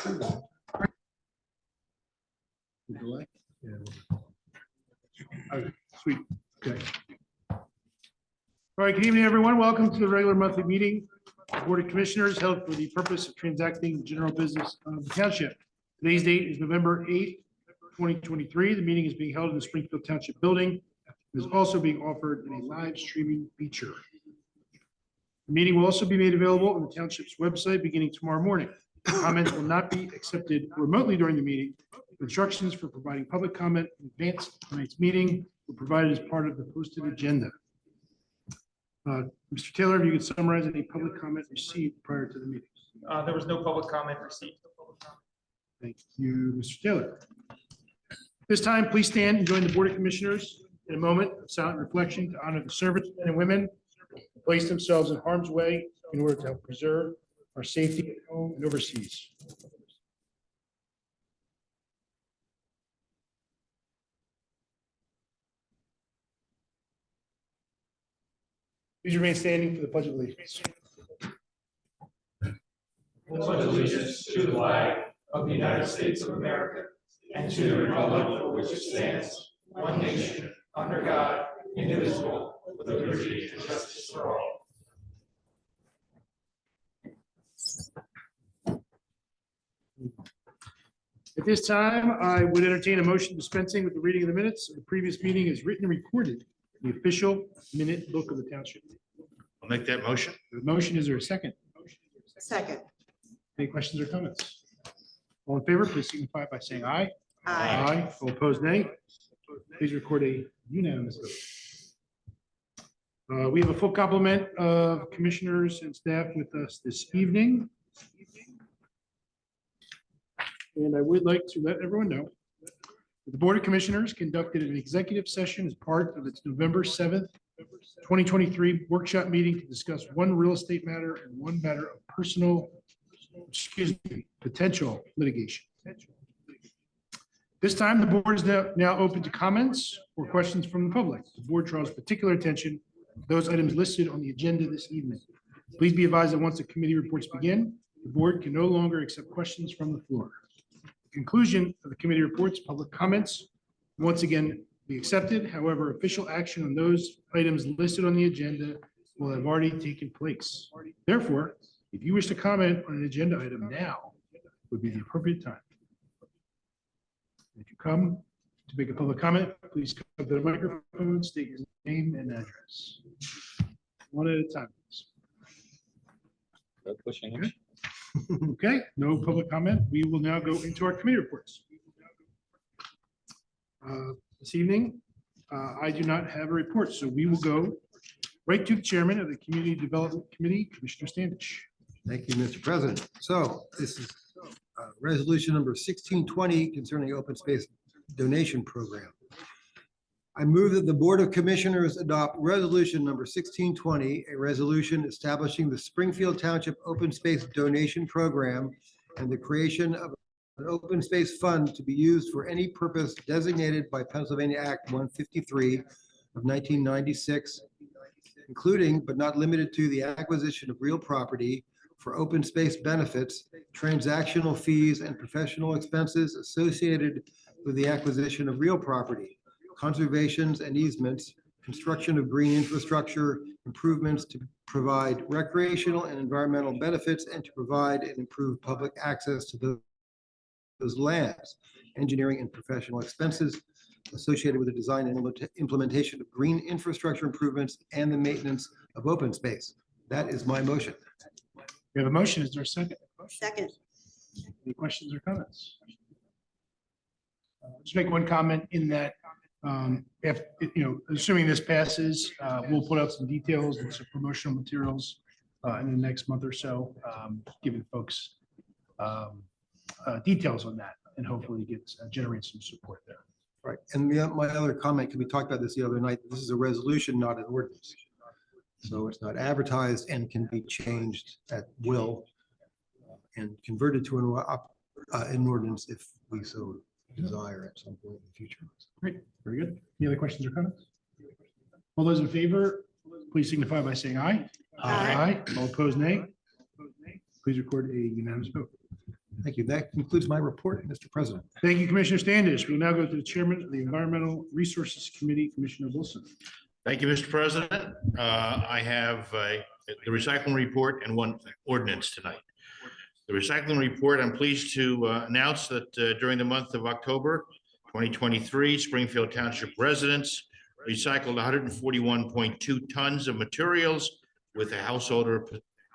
Delay? Yeah. Oh, sweet. Okay. All right, good evening, everyone. Welcome to the regular monthly meeting of the Board of Commissioners held for the purpose of transacting general business of the township. Today's date is November 8th, 2023. The meeting is being held in the Springfield Township building. It is also being offered in a live streaming feature. The meeting will also be made available on the township's website beginning tomorrow morning. Comments will not be accepted remotely during the meeting. Instructions for providing public comment in advance of tonight's meeting were provided as part of the posted agenda. Mr. Taylor, if you could summarize any public comment received prior to the meeting. There was no public comment received. Thank you, Mr. Taylor. This time, please stand and join the Board of Commissioners in a moment of silent reflection to honor the servicemen and women who place themselves in harm's way in order to help preserve our safety at home and overseas. Please remain standing for the Pledge of Allegiance. Pledge allegiance to the flag of the United States of America and to the republic for which it stands, one nation, under God, indivisible, with liberty and justice for all. At this time, I would entertain a motion dispensing with the reading of the minutes of the previous meeting as written and recorded in the official minute book of the township. I'll make that motion. The motion, is there a second? Second. Any questions or comments? All in favor, please signify by saying aye. Aye. All opposed, nay. Please record a unanimous vote. We have a full complement of commissioners and staff with us this evening. And I would like to let everyone know that the Board of Commissioners conducted an executive session as part of its November 7th, 2023 workshop meeting to discuss one real estate matter and one matter of potential litigation. This time, the board is now open to comments or questions from the public. The board draws particular attention to those items listed on the agenda this evening. Please be advised that once the committee reports begin, the board can no longer accept questions from the floor. The conclusion of the committee reports, public comments once again be accepted. However, official action on those items listed on the agenda will have already taken place. Therefore, if you wish to comment on an agenda item, now would be the appropriate time. If you come to make a public comment, please come to the microphone, state your name and address. One at a time, please. Okay, no public comment. We will now go into our committee reports. This evening, I do not have a report, so we will go right to the chairman of the Community Development Committee, Commissioner Standish. Thank you, Mr. President. So this is resolution number 1620 concerning open space donation program. I move that the Board of Commissioners adopt resolution number 1620, a resolution establishing the Springfield Township Open Space Donation Program and the creation of an open space fund to be used for any purpose designated by Pennsylvania Act 153 of 1996, including but not limited to the acquisition of real property for open space benefits, transactional fees, and professional expenses associated with the acquisition of real property, conservations and easements, construction of green infrastructure, improvements to provide recreational and environmental benefits, and to provide and improve public access to those lands, engineering and professional expenses associated with the design and implementation of green infrastructure improvements and the maintenance of open space. That is my motion. We have a motion. Is there a second? Second. Any questions or comments? Just make one comment in that, if, assuming this passes, we'll put out some details and some promotional materials in the next month or so, giving folks details on that, and hopefully generate some support there. Right. And my other comment, we talked about this the other night, this is a resolution, not an ordinance. So it's not advertised and can be changed at will and converted to an ordinance if we so desire at some point in the future. Great, very good. Any other questions or comments? All those in favor, please signify by saying aye. Aye. All opposed, nay. Please record a unanimous vote. Thank you. That concludes my report, Mr. President. Thank you, Commissioner Standish. We'll now go to the Chairman of the Environmental Resources Committee, Commissioner Wilson. Thank you, Mr. President. I have the recycling report and one ordinance tonight. The recycling report, I'm pleased to announce that during the month of October 2023, Springfield Township residents recycled 141.2 tons of materials with a householder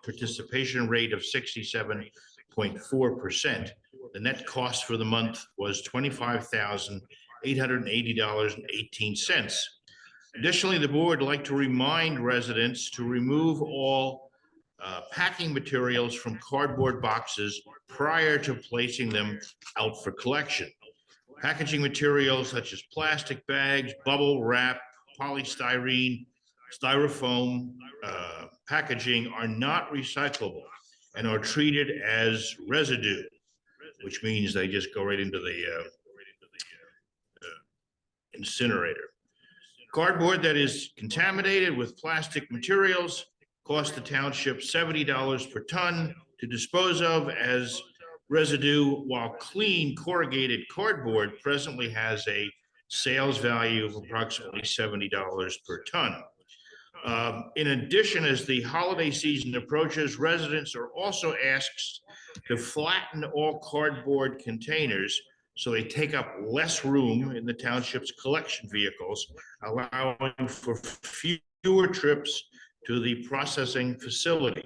participation rate of 67.4%. The net cost for the month was $25,880.18. Additionally, the board would like to remind residents to remove all packing materials from cardboard boxes prior to placing them out for collection. Packaging materials such as plastic bags, bubble wrap, polystyrene, styrofoam packaging are not recyclable and are treated as residue, which means they just go right into the incinerator. Cardboard that is contaminated with plastic materials costs the township $70 per ton to dispose of as residue, while clean corrugated cardboard presently has a sales value of approximately $70 per ton. In addition, as the holiday season approaches, residents are also asked to flatten all cardboard containers so they take up less room in the township's collection vehicles, allowing for fewer trips to the processing facility.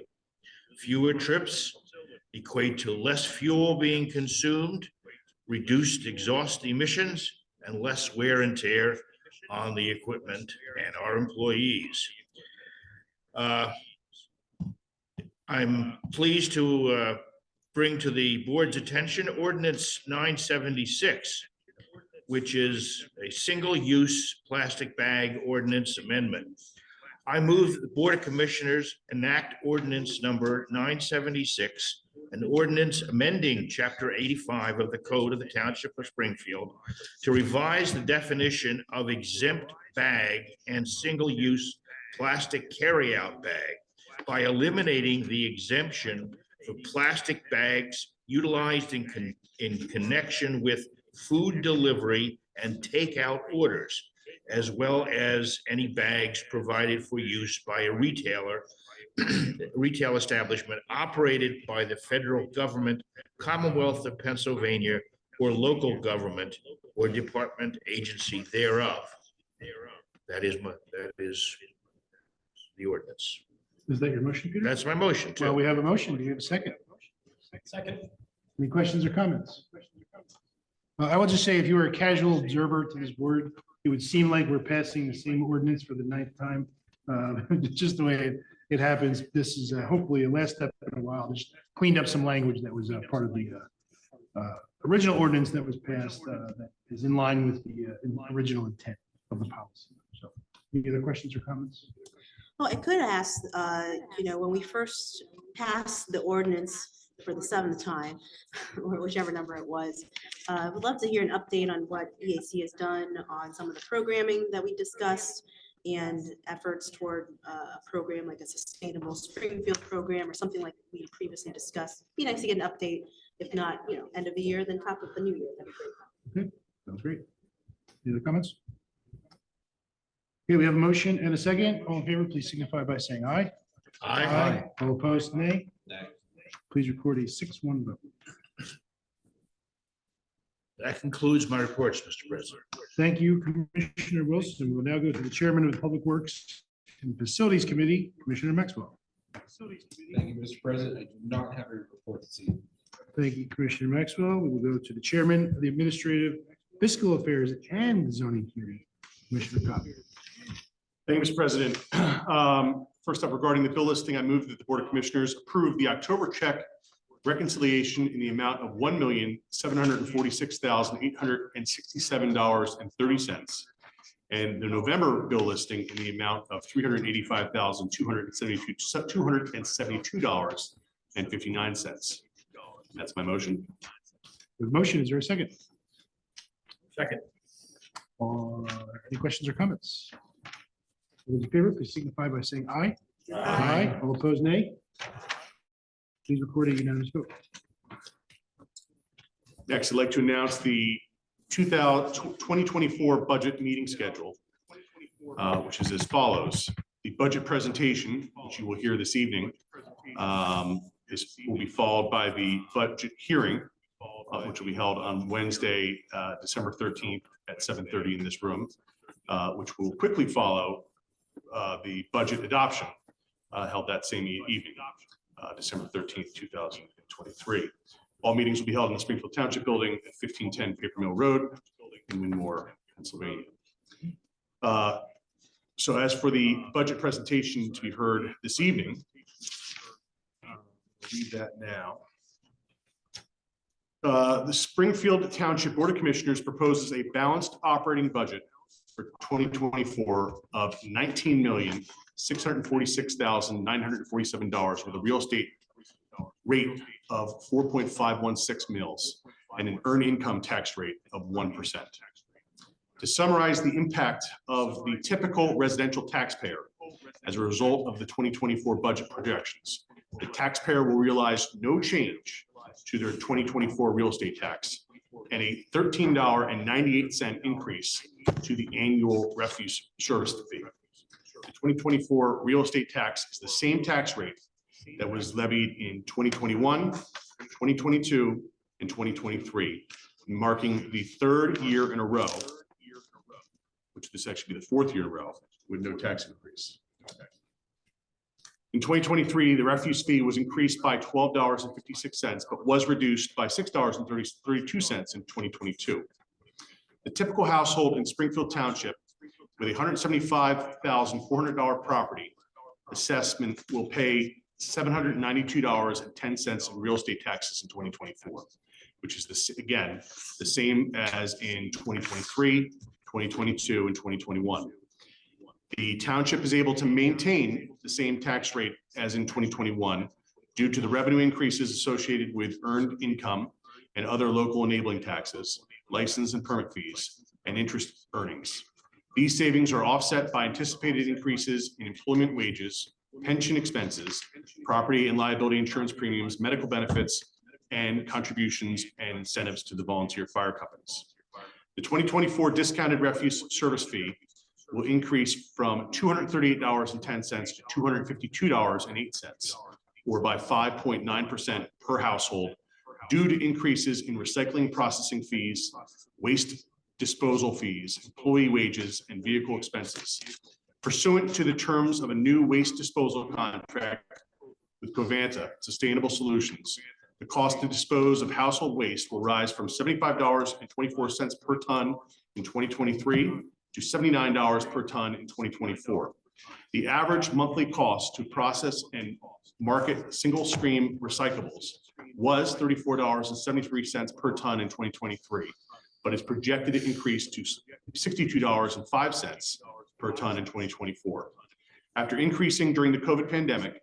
Fewer trips equate to less fuel being consumed, reduced exhaust emissions, and less wear and tear on the equipment and our employees. I'm pleased to bring to the board's attention Ordinance 976, which is a single-use plastic bag ordinance amendment. I move that the Board of Commissioners enact ordinance number 976, an ordinance amending Chapter 85 of the Code of the Township of Springfield to revise the definition of exempt bag and single-use plastic carryout bag by eliminating the exemption for plastic bags utilized in connection with food delivery and takeout orders, as well as any bags provided for use by a retail establishment operated by the federal government, Commonwealth of Pennsylvania, or local government or department agency thereof. That is the ordinance. Is that your motion, Peter? That's my motion Well, too. we have a motion. Do you have a second? Second. Any questions or comments? I will just say, if you were a casual observer to this board, it would seem like we're passing the same ordinance for the 9th time. Just the way it happens. This is hopefully a last step in a while. Just cleaned up some language that was part of the original ordinance that was passed that is in line with the original intent of the policy. So, any other questions or comments? Well, I could ask, when we first passed the ordinance for the 7th time, or whichever number it was, I would love to hear an update on what EAC has done on some of the programming that we discussed and efforts toward a program like a sustainable Springfield program or something like we previously discussed. Be nice to get an update, if not, end of the year, then top of the new year. That'd be great. Okay, sounds great. Any other comments? Okay, we have a motion and a second. All in favor, please signify by saying aye. Aye. All opposed, nay. Nay. Please record a 6-1 vote. That concludes my reports, Mr. President. Thank you, Commissioner Wilson. We'll now go to the Chairman of the Public Works and Facilities Committee, Commissioner Maxwell. Thank you, Mr. President. I do not have a report this evening. Thank you, Commissioner Maxwell. We will go to the Chairman of the Administrative, Fiscal Affairs and Zoning Committee, Commissioner Cobb. Thank you, Mr. President. First up, regarding the bill listing, I move that the Board of Commissioners approve the October check reconciliation in the amount of $1,746,867.30 and the November bill listing in the amount of $385,272.59. That's my motion. The motion, is there a second? Second. Any questions or comments? All those in favor, please signify by saying aye. All opposed, nay. Please record a unanimous vote. Next, I'd like to announce the 2024 budget meeting schedule, which is as follows. The budget presentation, which you will hear this evening, will be followed by the budget hearing, which will be held on Wednesday, December 13th at 7:30 in this room, which will quickly follow the budget adoption held that same evening, December 13th, 2023. All meetings will be held in the Springfield Township Building at 1510 Paper Mill Road in Winmore, Pennsylvania. So as for the budget presentation to be heard this evening, I'll read that now. The Springfield Township Board of Commissioners proposes a balanced operating budget for 2024 of $19,646,947 with a real estate rate of 4.516 mils and an earned income tax rate of 1%. To summarize the impact of the typical residential taxpayer as a result of the 2024 budget projections, the taxpayer will realize no change to their 2024 real estate tax and a $13.98 increase to the annual refuse service fee. The 2024 real estate tax is the same tax rate that was levied in 2021, 2022, and 2023, marking the third year in a row, which this actually be the fourth year in a row, with no tax increase. In 2023, the refuse fee was increased by $12.56, but was reduced by $6.32 in 2022. The typical household in Springfield Township with a $175,400 property assessment will pay $792.10 in real estate taxes in 2024, which is again the same as in 2023, 2022, and 2021. The township is able to maintain the same tax rate as in 2021 due to the revenue increases associated with earned income and other local enabling taxes, license and permit fees, and interest earnings. These savings are offset by anticipated increases in employment wages, pension expenses, property and liability insurance premiums, medical benefits, and contributions and incentives to the volunteer fire companies. The 2024 discounted refuse service fee will increase from $238.10 to $252.08, or by 5.9% per household, due to increases in recycling processing fees, waste disposal fees, employee wages, and vehicle expenses. Pursuant to the terms of a new waste disposal contract with Covanta Sustainable Solutions, the cost to dispose of household waste will rise from $75.24 per ton in 2023 to $79 per ton in 2024. The average monthly cost to process and market single stream recyclables was $34.73 per ton in 2023, but is projected to increase to $62.05 per ton in 2024. After increasing during the COVID pandemic,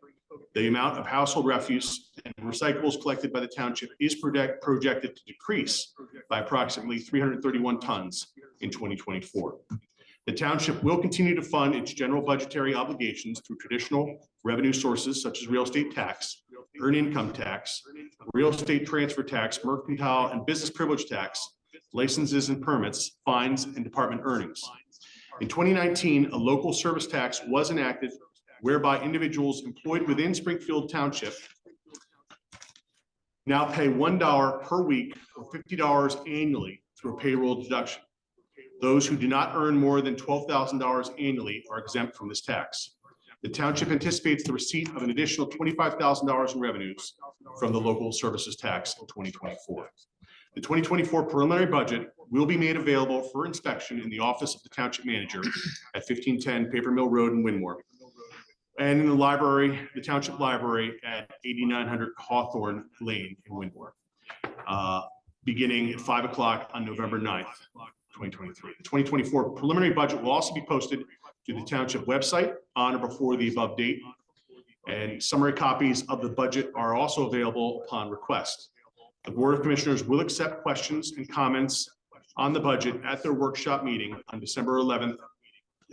the amount of household refuse and recyclables collected by the township is projected to decrease by approximately 331 tons in 2024. The township will continue to fund its general budgetary obligations through traditional revenue sources such as real estate tax, earned income tax, real estate transfer tax, mercantile and business privilege tax, licenses and permits, fines, and department earnings. In 2019, a local service tax was enacted whereby individuals employed within Springfield Township now pay $1 per week or $50 annually through a payroll deduction. Those who do not earn more than $12,000 annually are exempt from this tax. The township anticipates the receipt of an additional $25,000 in revenues from the local services tax in 2024. The 2024 preliminary budget will be made available for inspection in the office of the township manager at 1510 Paper Mill Road in Winmore, and in the library, the township library at 8900 Hawthorne Lane in Winmore, beginning at 5 o'clock on November 9th, 2023. The 2024 preliminary budget will also be posted to the township website on or before the above date, and summary copies of the budget are also available upon request. The Board of Commissioners will accept questions and comments on the budget at their workshop meeting on December 11th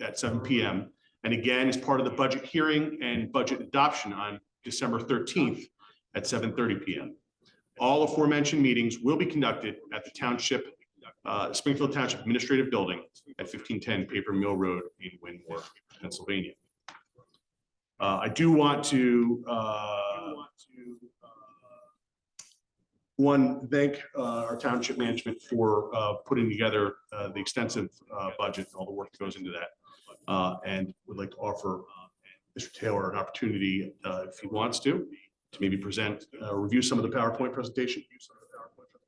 at 7 p.m. and again as part of the budget hearing and budget adoption on December 13th at 7:30 p.m. All aforementioned meetings will be conducted at the Township, Springfield Township Administrative Building at 1510 Paper Mill Road in Windmore, Pennsylvania. I do want to thank our township management for putting together the extensive budget and all the work that goes into that. And would like to offer Mr. Taylor an opportunity, if he wants to maybe present, review some of the PowerPoint presentation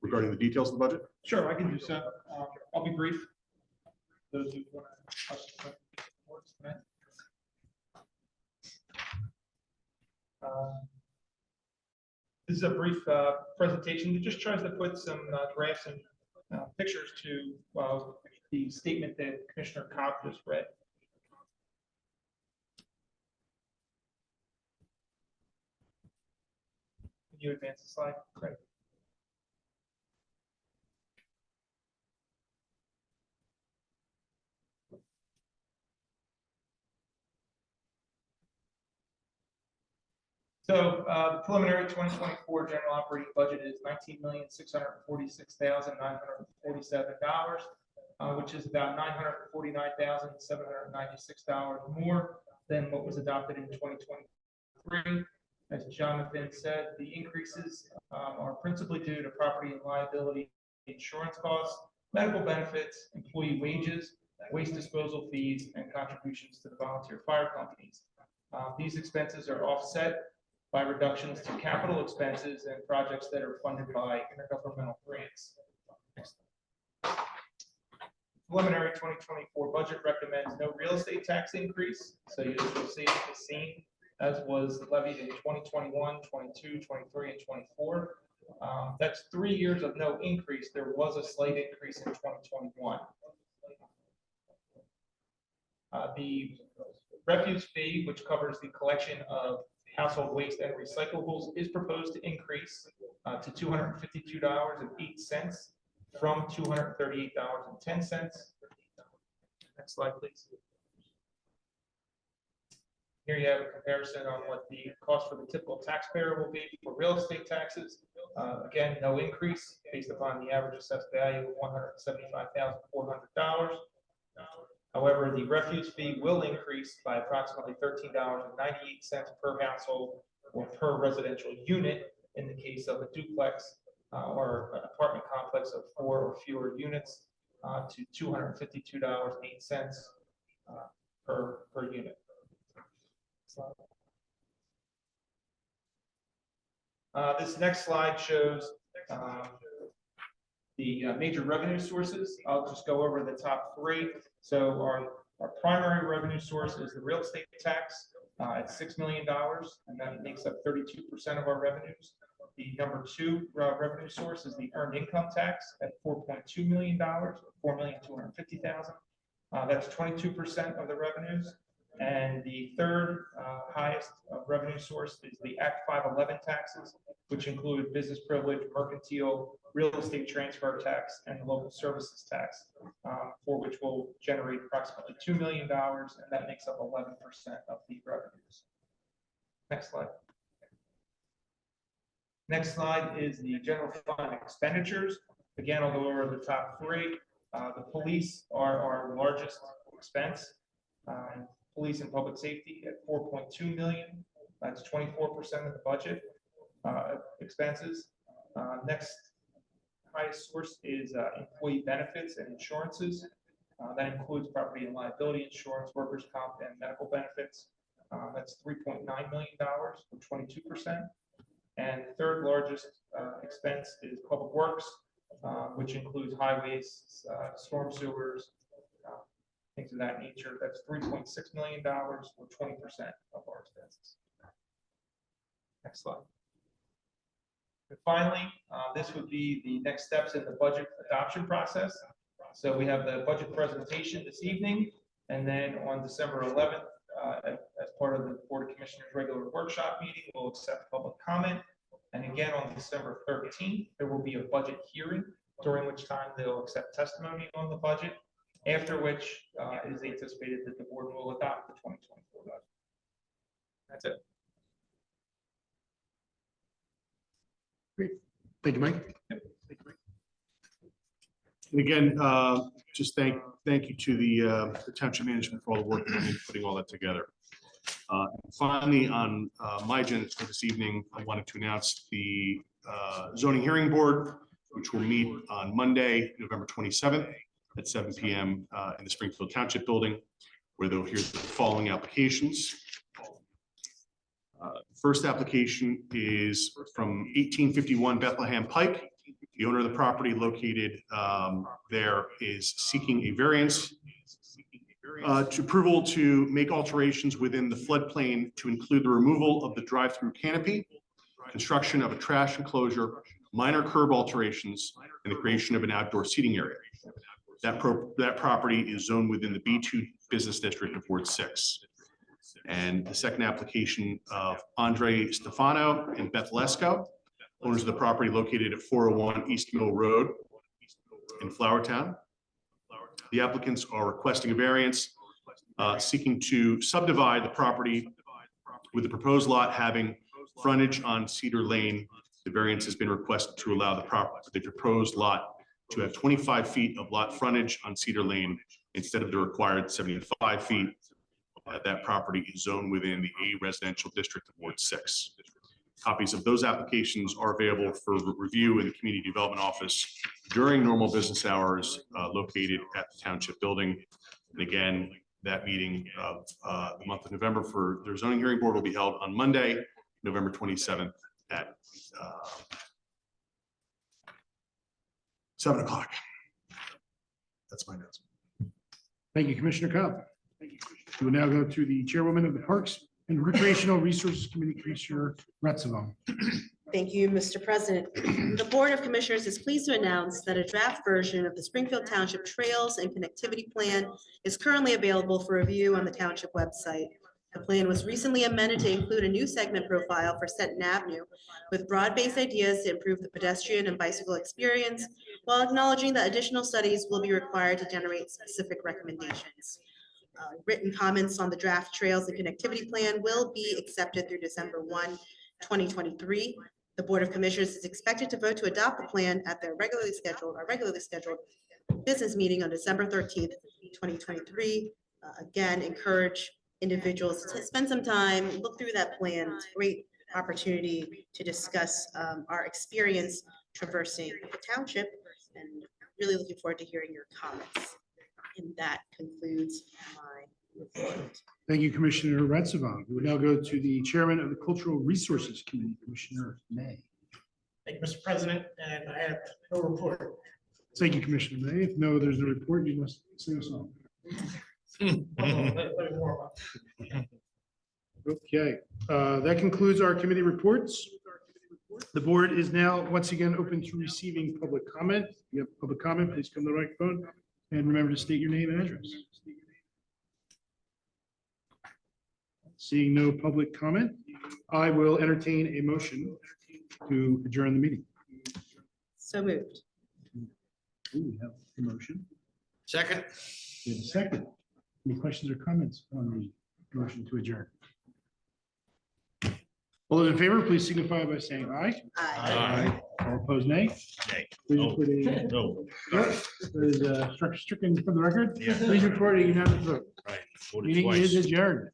regarding the details of the budget. Sure, I can do so. I'll be brief. Those who want to- This is a brief presentation that just tries to put some graphs and pictures to the statement that Commissioner Cobb just read. Can you advance the slide? Great. So the preliminary 2024 general operating budget is $19,646,947, which is about $949,796 more than what was adopted in 2023. As Jonathan said, the increases are principally due to property and liability insurance costs, medical benefits, employee wages, waste disposal fees, and contributions to the volunteer fire companies. These expenses are offset by reductions to capital expenses and projects that are funded by intergovernmental grants. Preliminary 2024 budget recommends no real estate tax increase, so you will see the same as was levied in 2021, 22, 23, and 24. That's 3 years of no increase. There was a slight increase in 2021. The refuse fee, which covers the collection of household waste and recyclables, is proposed to increase to $252.08 from $238.10. Next slide, please. Here you have a comparison on what the cost for the typical taxpayer will be for real estate taxes. Again, no increase based upon the average assessed value of $175,400. However, the refuse fee will increase by approximately $13.98 per household or per residential unit in the case of a duplex or an apartment complex of 4 or fewer units to $252.08 per unit. This next slide shows the major revenue sources. I'll just go over the top 3. So our primary revenue source is the real estate tax at $6 million, and that makes up 32% of our revenues. The number 2 revenue source is the earned income tax at $4.2 million, $4,250,000. That's 22% of the revenues. And the third highest revenue source is the Act 511 taxes, which include business privilege, mercantile, real estate transfer tax, and the local services tax, for which will generate approximately $2 million, and that makes up 11% of the revenues. Next slide. Next slide is the general fund expenditures. Again, I'll go over the top 3. The police are our largest expense. Police and public safety at $4.2 million. That's 24% of the budget expenses. Next highest source is employee benefits and insurances. That includes property and liability insurance, workers' comp, and medical benefits. That's $3.9 million, or 22%. And the third largest expense is public works, which includes highways, storm sewers, things of that nature. That's $3.6 million, or 20% of our expenses. Next slide. And finally, this would be the next steps in the budget adoption process. So we have the budget presentation this evening, and then on December 11th, as part of the Board of Commissioners regular workshop meeting, we'll accept public comment. And again, on December 13th, there will be a budget hearing, during which time they'll accept testimony on the budget, after which it is anticipated that the board will adopt the 2024 budget. That's it. Thank you, Mike. And again, just thank you to the township management for all the work in putting all that together. Finally, on my agenda for this evening, I wanted to announce the zoning hearing board, which will meet on Monday, November 27th at 7 p.m. In the Springfield Township building, where they'll hear the following applications. First application is from 1851 Bethlehem Pike. The owner of the property located there is seeking a variance to approval to make alterations within the floodplain to include the removal of the drive-through canopy, construction of a trash enclosure, minor curb alterations, and the creation of an outdoor seating area. That property is zoned within the B2 Business District of Ward 6. And the second application of Andre Stefano and Beth Lesko, owners of the property located at 401 East Mill Road in Flowertown. The applicants are requesting a variance seeking to subdivide the property with the proposed lot having frontage on Cedar Lane. The variance has been requested to allow the proposed lot to have 25 feet of lot frontage on Cedar Lane instead of the required 75 feet. That property is zoned within the A residential district of Ward 6. Copies of those applications are available for review in the Community Development Office during normal business hours located at the Township building. And again, that meeting of the month of November for their zoning hearing board will be held on Monday, November 27th at 7 o'clock. That's my notes. Thank you, Commissioner Cobb. We will now go to the chairwoman of the Parks and Recreational Resources Committee, Commissioner Ratzavon. Thank you, Mr. President. The Board of Commissioners is pleased to announce that a draft version of the Springfield Township Trails and Connectivity Plan is currently available for review on the Township website. The plan was recently amended to include a new segment profile for Stenton Avenue with broad-based ideas to improve the pedestrian and bicycle experience, while acknowledging that additional studies will be required to generate specific recommendations. Written comments on the draft Trails and Connectivity Plan will be accepted through December 1, 2023. The Board of Commissioners is expected to vote to adopt the plan at their regularly scheduled business meeting on December 13th, 2023. Again, encourage individuals to spend some time, look through that plan. It's a great opportunity to discuss our experience traversing the township, and really looking forward to hearing your comments. And that concludes my report. Thank you, Commissioner Ratzavon. We will now go to the chairman of the Cultural Resources Committee, Commissioner May. Thank you, Mr. President, and I have no report. Thank you, Commissioner May. If no, there's no report, you must sing a song. Okay, that concludes our committee reports. The board is now once again open to receiving public comment. If you have public comment, please come to the microphone and remember to state your name and address. Seeing no public comment, I will entertain a motion to adjourn the meeting. So moved. We have a motion. Second. We have a second. Any questions or comments on the motion to adjourn? All those in favor, please signify by saying aye. Aye. All opposed, nay. Nay. Please Oh, report a- no. That is stricken from the record. Yeah. Please report a unanimous vote. Right. Voted Meeting is twice. adjourned.